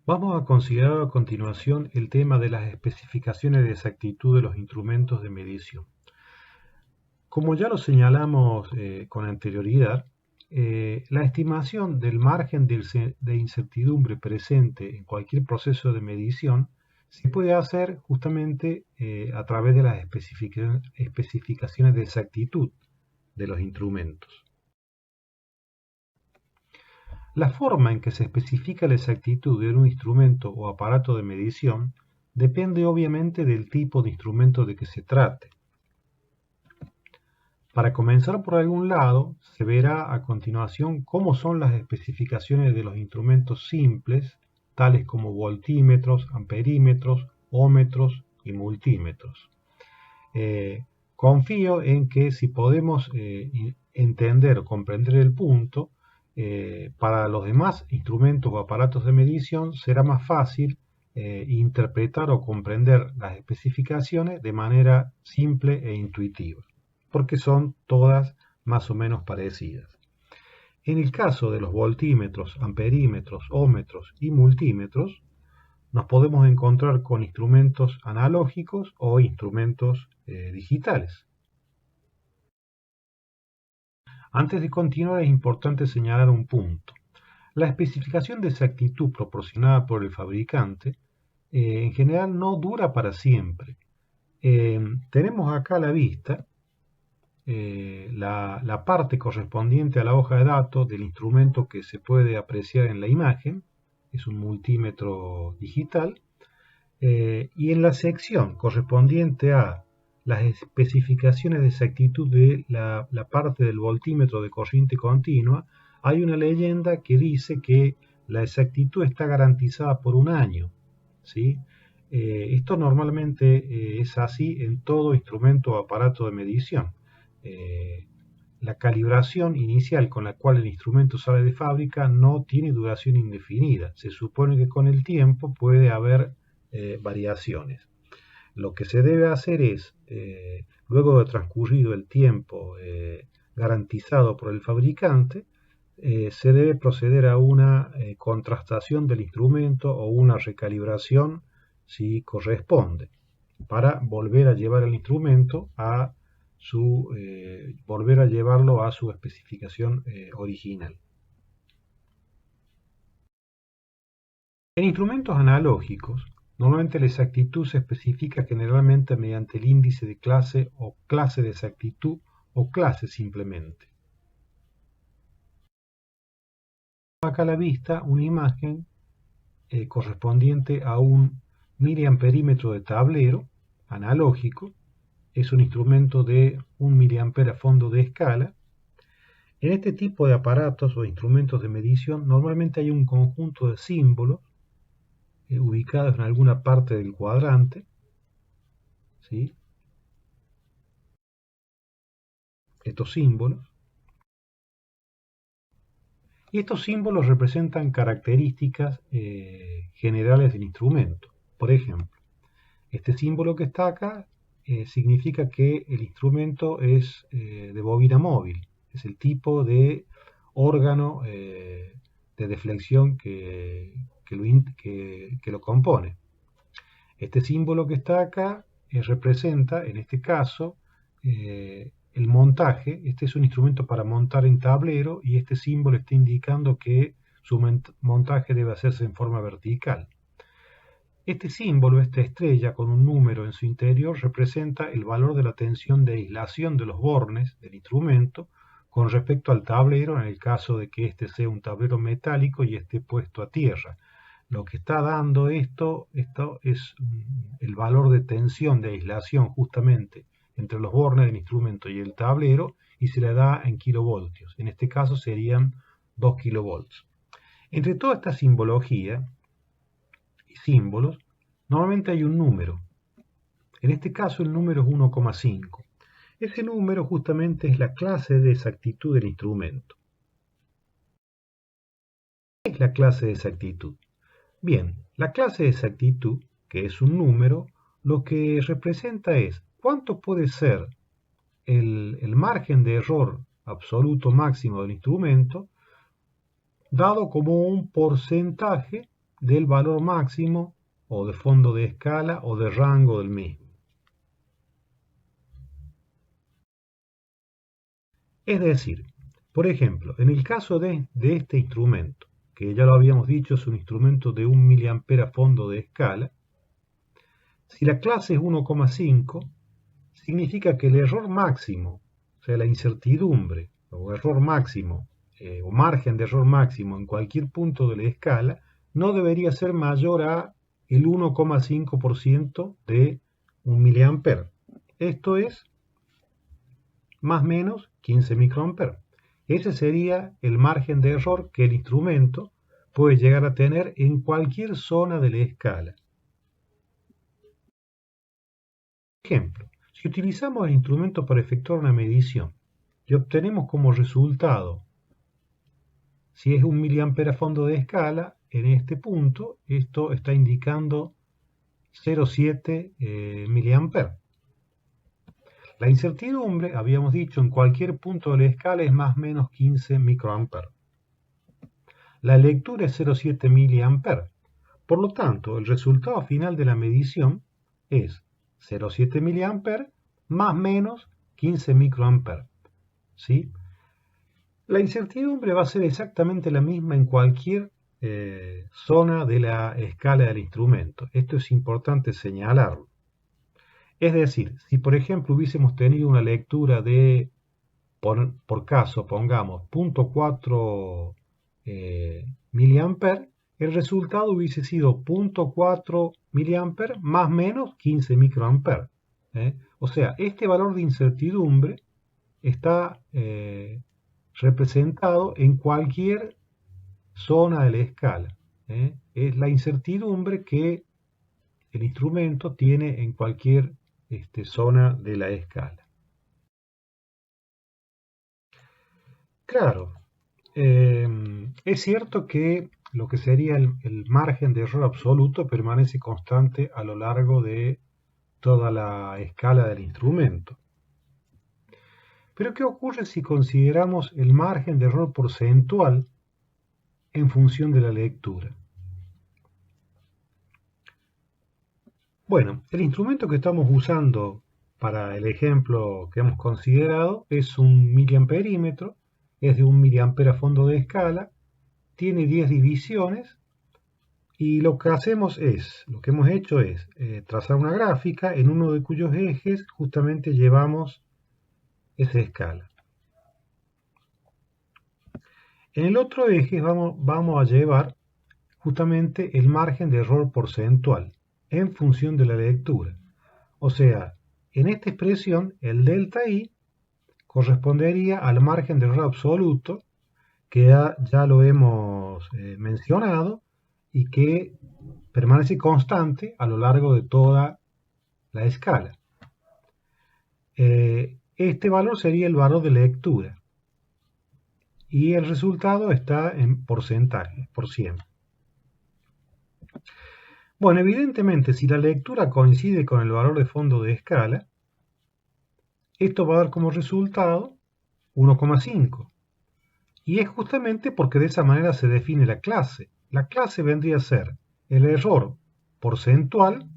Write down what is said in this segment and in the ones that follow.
Vamos a considerar a continuación el tema de las especificaciones de exactitud de los instrumentos de medición. Como ya lo señalamos con anterioridad, la estimación del margen de incertidumbre presente en cualquier proceso de medición se puede hacer justamente a través de las especificaciones de exactitud de los instrumentos. La forma en que se especifica la exactitud de un instrumento o aparato de medición depende obviamente del tipo de instrumento de que se trate. Para comenzar por algún lado, se verá a continuación cómo son las especificaciones de los instrumentos simples, tales como voltímetros, amperímetros, ómetros y multímetros. Confío en que si podemos entender o comprender el punto, para los demás instrumentos o aparatos de medición será más fácil interpretar o comprender las especificaciones de manera simple e intuitiva, porque son todas más o menos parecidas. En el caso de los voltímetros, amperímetros, ómetros y multímetros, nos podemos encontrar con instrumentos analógicos o instrumentos digitales. Antes de continuar es importante señalar un punto. La especificación de exactitud proporcionada por el fabricante en general no dura para siempre. Tenemos acá a la vista la parte correspondiente a la hoja de datos del instrumento que se puede apreciar en la imagen, es un multímetro digital, y en la sección correspondiente a las especificaciones de exactitud de la parte del voltímetro de corriente continua, hay una leyenda que dice que la exactitud está garantizada por un año, ¿sí? Esto normalmente es así en todo instrumento o aparato de medición. La calibración inicial con la cual el instrumento sale de fábrica no tiene duración indefinida. Se supone que con el tiempo puede haber variaciones. Lo que se debe hacer es, luego de transcurrido el tiempo garantizado por el fabricante, se debe proceder a una contrastación del instrumento o una recalibración si corresponde, para volver a llevar el instrumento a volver a llevarlo a su especificación original. En instrumentos analógicos, normalmente la exactitud se especifica generalmente mediante el índice de clase o clase de exactitud o clase simplemente. Acá a la vista una imagen correspondiente a un miliamperímetro de tablero analógico. Es un instrumento de 1 miliampere a fondo de escala. En este tipo de aparatos o instrumentos de medición normalmente hay un conjunto de símbolos ubicados en alguna parte del cuadrante, ¿sí? Estos símbolos. Y estos símbolos representan características generales del instrumento. Por ejemplo, este símbolo que está acá significa que el instrumento es de bobina móvil. Es el tipo de órgano de deflexión que lo compone. Este símbolo que está acá representa, en este caso, el montaje. Este es un instrumento para montar en tablero y este símbolo está indicando que su montaje debe hacerse en forma vertical. Este símbolo, esta estrella con un número en su interior, representa el valor de la tensión de aislación de los bornes del instrumento con respecto al tablero, en el caso de que este sea un tablero metálico y esté puesto a tierra. Lo que está dando esto es el valor de tensión de aislación justamente entre los bornes del instrumento y el tablero, y se le da en kilovoltios. En este caso serían 2 kilovolts. Entre toda esta simbología y símbolos, normalmente hay un número. En este caso el número es 1,5. Ese número justamente es la clase de exactitud del instrumento. ¿Qué es la clase de exactitud? Bien, la clase de exactitud, que es un número, lo que representa es cuánto puede ser el margen de error absoluto máximo del instrumento, dado como un porcentaje del valor máximo o de fondo de escala o de rango del mismo. Es decir, por ejemplo, en el caso de este instrumento, que ya lo habíamos dicho, es un instrumento de 1 mA a fondo de escala, si la clase es 1,5, significa que el error máximo, o sea, la incertidumbre o error máximo o margen de error máximo en cualquier punto de la escala no debería ser mayor a el 1,5% de 1 mA. Esto es más o menos 15 microamperes. Ese sería el margen de error que el instrumento puede llegar a tener en cualquier zona de la escala. Por ejemplo, si utilizamos el instrumento para efectuar una medición y obtenemos como resultado, si es 1 mA a fondo de escala, en este punto, esto está indicando 0,7 mA. La incertidumbre, habíamos dicho, en cualquier punto de la escala es más o menos 15 microamperes. La lectura es 0,7 mA. Por lo tanto, el resultado final de la medición es 0,7 mA más o menos 15 microamperes. ¿Sí? La incertidumbre va a ser exactamente la misma en cualquier zona de la escala del instrumento. Esto es importante señalarlo. Es decir, si por ejemplo hubiésemos tenido una lectura de, por caso, pongamos 0,4 mA, el resultado hubiese sido 0,4 mA más o menos 15 microamperes. O sea, este valor de incertidumbre está representado en cualquier zona de la escala. Es la incertidumbre que el instrumento tiene en cualquier zona de la escala. Claro, es cierto que lo que sería el margen de error absoluto permanece constante a lo largo de toda la escala del instrumento. Pero ¿qué ocurre si consideramos el margen de error porcentual en función de la lectura? Bueno, el instrumento que estamos usando para el ejemplo que hemos considerado es un miliamperímetro, es de 1 mA a fondo de escala, tiene 10 divisiones y lo que hemos hecho es trazar una gráfica en uno de cuyos ejes justamente llevamos esa escala. En el otro eje vamos a llevar justamente el margen de error porcentual en función de la lectura. O sea, en esta expresión el delta I correspondería al margen de error absoluto que ya lo hemos mencionado y que permanece constante a lo largo de toda la escala. Este valor sería el valor de lectura y el resultado está en porcentaje, por 100. Bueno, evidentemente, si la lectura coincide con el valor de fondo de escala, esto va a dar como resultado 1,5. Y es justamente porque de esa manera se define la clase. La clase vendría a ser el error porcentual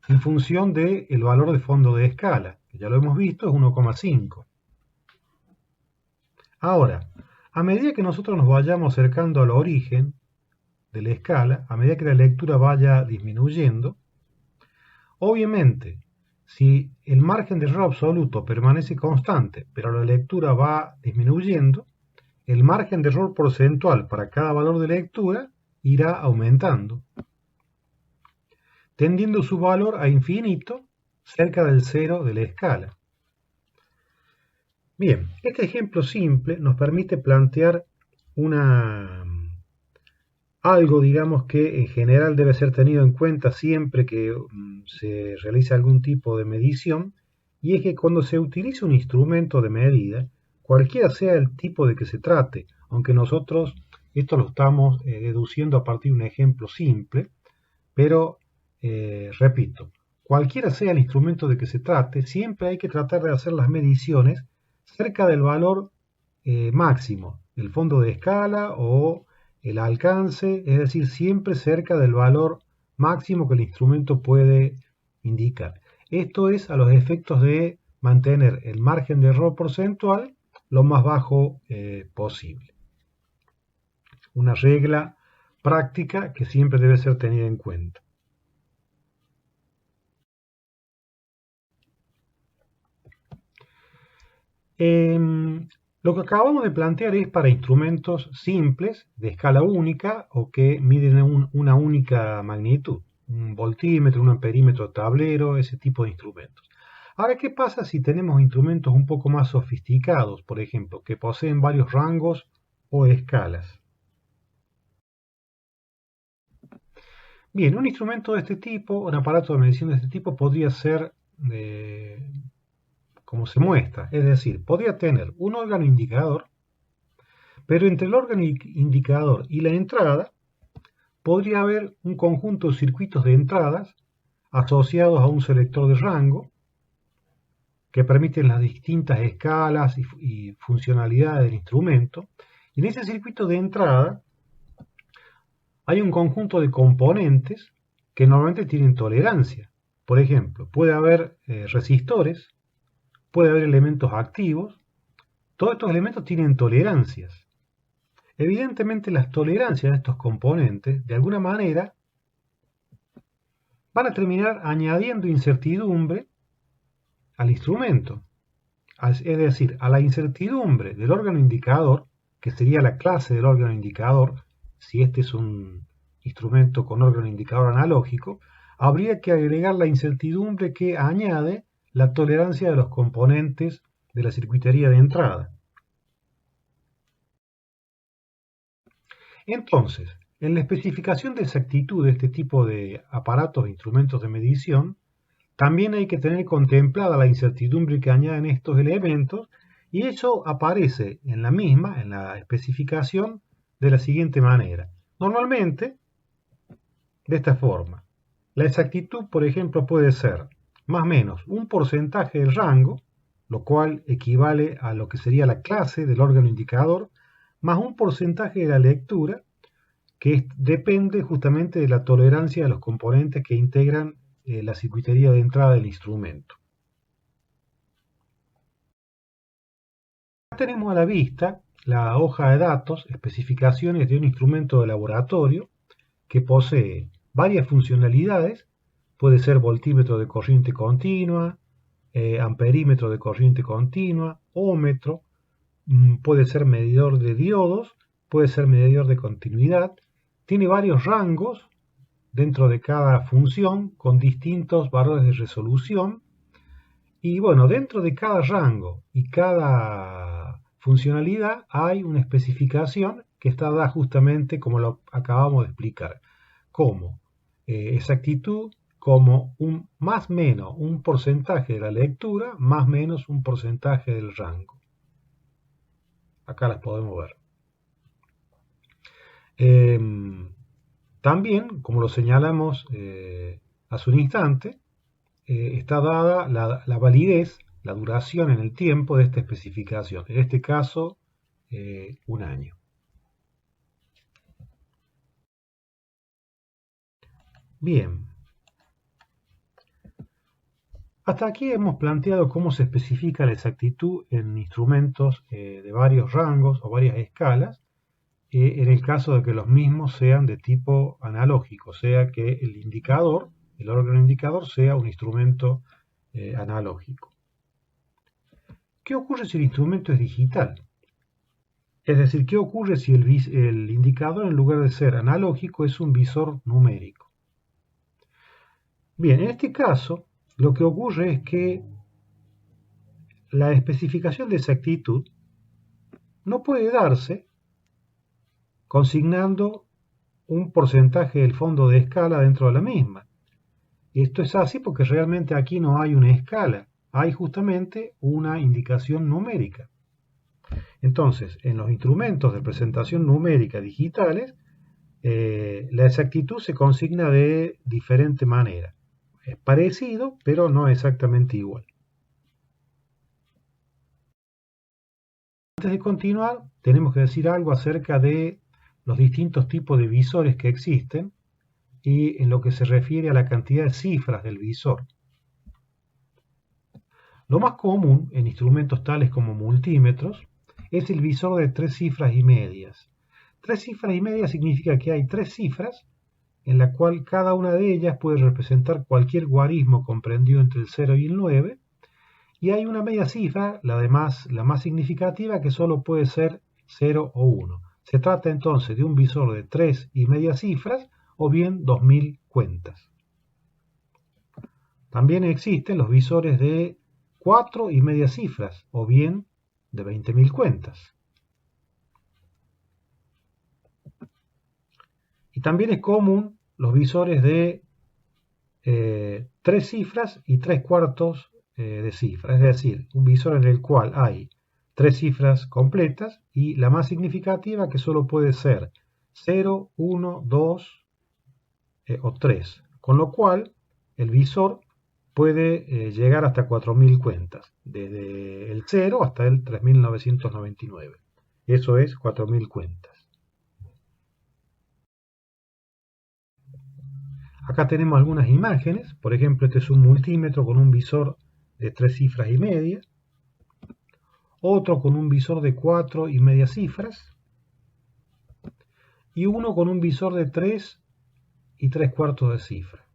en función del valor de fondo de escala, que ya lo hemos visto, es 1,5. Ahora, a medida que nosotros nos vayamos acercando al origen de la escala, a medida que la lectura vaya disminuyendo, obviamente, si el margen de error absoluto permanece constante, pero la lectura va disminuyendo, el margen de error porcentual para cada valor de lectura irá aumentando, tendiendo su valor a infinito cerca del cero de la escala. Bien, este ejemplo simple nos permite plantear algo, digamos, que en general debe ser tenido en cuenta siempre que se realiza algún tipo de medición, y es que cuando se utiliza un instrumento de medida, cualquiera sea el tipo de que se trate, aunque nosotros esto lo estamos deduciendo a partir de un ejemplo simple, pero repito, cualquiera sea el instrumento de que se trate, siempre hay que tratar de hacer las mediciones cerca del valor máximo, del fondo de escala o el alcance, es decir, siempre cerca del valor máximo que el instrumento puede indicar. Esto es a los efectos de mantener el margen de error porcentual lo más bajo posible. Una regla práctica que siempre debe ser tenida en cuenta. Lo que acabamos de plantear es para instrumentos simples, de escala única o que miden una única magnitud, un voltímetro, un amperímetro, tablero, ese tipo de instrumentos. Ahora, ¿qué pasa si tenemos instrumentos un poco más sofisticados, por ejemplo, que poseen varios rangos o escalas? Bien, un instrumento de este tipo, un aparato de medición de este tipo podría ser como se muestra, es decir, podría tener un órgano indicador, pero entre el órgano indicador y la entrada podría haber un conjunto de circuitos de entradas asociados a un selector de rango que permiten las distintas escalas y funcionalidades del instrumento. Y en ese circuito de entrada hay un conjunto de componentes que normalmente tienen tolerancia. Por ejemplo, puede haber resistores, puede haber elementos activos. Todos estos elementos tienen tolerancias. Evidentemente las tolerancias de estos componentes, de alguna manera, van a terminar añadiendo incertidumbre al instrumento. Es decir, a la incertidumbre del órgano indicador, que sería la clase del órgano indicador, si este es un instrumento con órgano indicador analógico, habría que agregar la incertidumbre que añade la tolerancia de los componentes de la circuitería de entrada. Entonces, en la especificación de exactitud de este tipo de aparatos e instrumentos de medición, también hay que tener contemplada la incertidumbre que añaden estos elementos, y eso aparece en la misma, en la especificación, de la siguiente manera. Normalmente, de esta forma. La exactitud, por ejemplo, puede ser más o menos un porcentaje del rango, lo cual equivale a lo que sería la clase del órgano indicador, más un porcentaje de la lectura, que depende justamente de la tolerancia de los componentes que integran la circuitería de entrada del instrumento. Acá tenemos a la vista la hoja de datos, especificaciones de un instrumento de laboratorio que posee varias funcionalidades. Puede ser voltímetro de corriente continua, amperímetro de corriente continua, ómetro, puede ser medidor de diodos, puede ser medidor de continuidad. Tiene varios rangos dentro de cada función con distintos valores de resolución. Y bueno, dentro de cada rango y cada funcionalidad hay una especificación que está dada justamente como lo acabamos de explicar, como exactitud, como un más menos un porcentaje de la lectura, más menos un porcentaje del rango. Acá las podemos ver. También, como lo señalamos hace un instante, está dada la validez, la duración en el tiempo de esta especificación. En este caso, un año. Bien. Hasta aquí hemos planteado cómo se especifica la exactitud en instrumentos de varios rangos o varias escalas, en el caso de que los mismos sean de tipo analógico, o sea que el indicador, el órgano indicador, sea un instrumento analógico. ¿Qué ocurre si el instrumento es digital? Es decir, ¿qué ocurre si el indicador, en lugar de ser analógico, es un visor numérico? Bien, en este caso, lo que ocurre es que la especificación de exactitud no puede darse consignando un porcentaje del fondo de escala dentro de la misma. Esto es así porque realmente aquí no hay una escala, hay justamente una indicación numérica. Entonces, en los instrumentos de presentación numérica digitales, la exactitud se consigna de diferente manera. Es parecido, pero no exactamente igual. Antes de continuar, tenemos que decir algo acerca de los distintos tipos de visores que existen y en lo que se refiere a la cantidad de cifras del visor. Lo más común en instrumentos tales como multímetros es el visor de 3 cifras y medias. 3 cifras y medias significa que hay 3 cifras en la cual cada una de ellas puede representar cualquier guarismo comprendido entre el 0 y el 9, y hay una media cifra, la más significativa, que solo puede ser 0 o 1. Se trata entonces de un visor de 3 y media cifras o bien 2000 cuentas. También existen los visores de 4 y media cifras o bien de 20.000 cuentas. Y también es común los visores de 3 cifras y 3 cuartos de cifra, es decir, un visor en el cual hay 3 cifras completas y la más significativa que solo puede ser 0, 1, 2 o 3, con lo cual el visor puede llegar hasta 4.000 cuentas, desde el 0 hasta el 3.999. Eso es 4.000 cuentas. Acá tenemos algunas imágenes, por ejemplo, este es un multímetro con un visor de 3 cifras y media, otro con un visor de 4 y media cifras, y uno con un visor de 3 y 3 cuartos de cifra.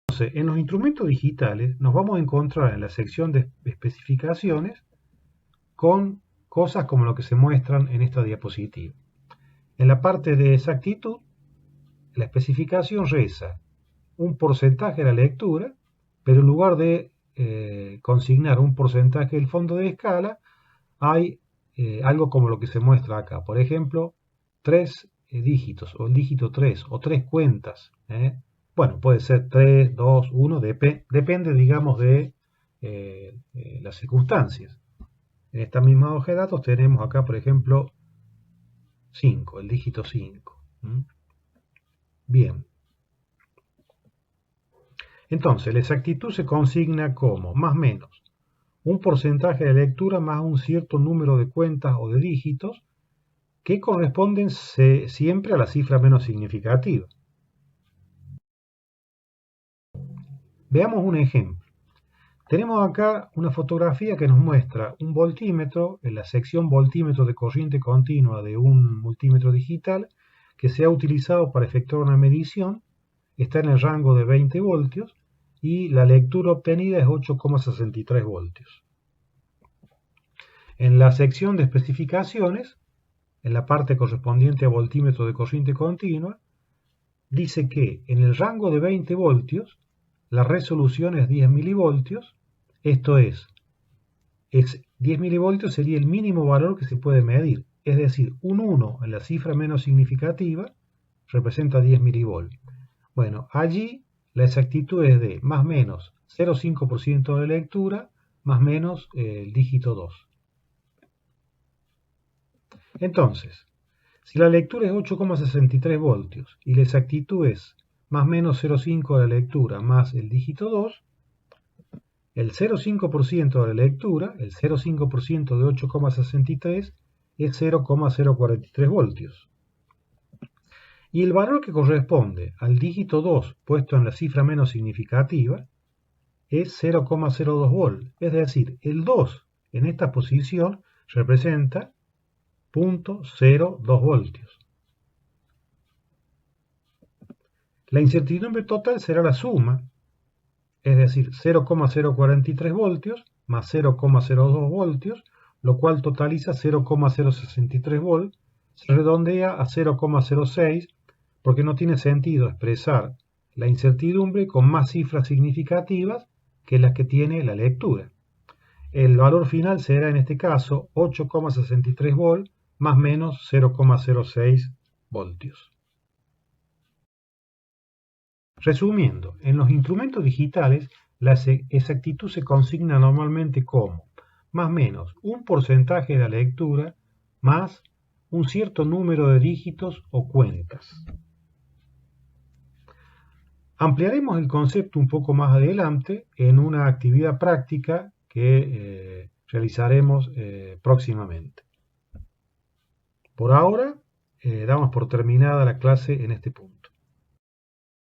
Entonces, en los instrumentos digitales nos vamos a encontrar en la sección de especificaciones con cosas como lo que se muestran en esta diapositiva. En la parte de exactitud, la especificación reza un porcentaje de la lectura, pero en lugar de consignar un porcentaje del fondo de escala, hay algo como lo que se muestra acá. Por ejemplo, 3 dígitos, o el dígito 3, o 3 cuentas. Bueno, puede ser 3, 2, 1, depende, digamos, de las circunstancias. En esta misma hoja de datos tenemos acá, por ejemplo, 5, el dígito 5. Bien. Entonces, la exactitud se consigna como más o menos un porcentaje de lectura más un cierto número de cuentas o de dígitos que corresponden siempre a la cifra menos significativa. Veamos un ejemplo. Tenemos acá una fotografía que nos muestra un voltímetro en la sección voltímetro de corriente continua de un multímetro digital que se ha utilizado para efectuar una medición. Está en el rango de 20 voltios y la lectura obtenida es 8,63 voltios. En la sección de especificaciones, en la parte correspondiente a voltímetro de corriente continua, dice que en el rango de 20 voltios la resolución es 10 milivoltios, esto es 10 milivoltios sería el mínimo valor que se puede medir, es decir, un 1 en la cifra menos significativa representa 10 milivoltios. Bueno, allí la exactitud es de más o menos 0,5% de lectura más o menos el dígito 2. Entonces, si la lectura es 8,63 voltios y la exactitud es más o menos 0,5 de la lectura más el dígito 2, el 0,5% de la lectura, el 0,5% de 8,63 es 0,043 voltios. Y el valor que corresponde al dígito 2 puesto en la cifra menos significativa es 0,02 volt, es decir, el 2 en esta posición representa 0,02 voltios. La incertidumbre total será la suma, es decir, 0,043 voltios más 0,02 voltios, lo cual totaliza 0,063 volts, se redondea a 0,06 porque no tiene sentido expresar la incertidumbre con más cifras significativas que las que tiene la lectura. El valor final será en este caso 8,63 volts más menos 0,06 voltios. Resumiendo, en los instrumentos digitales la exactitud se consigna normalmente como más o menos un porcentaje de la lectura más un cierto número de dígitos o cuentas. Ampliaremos el concepto un poco más adelante en una actividad práctica que realizaremos próximamente. Por ahora, damos por terminada la clase en este punto.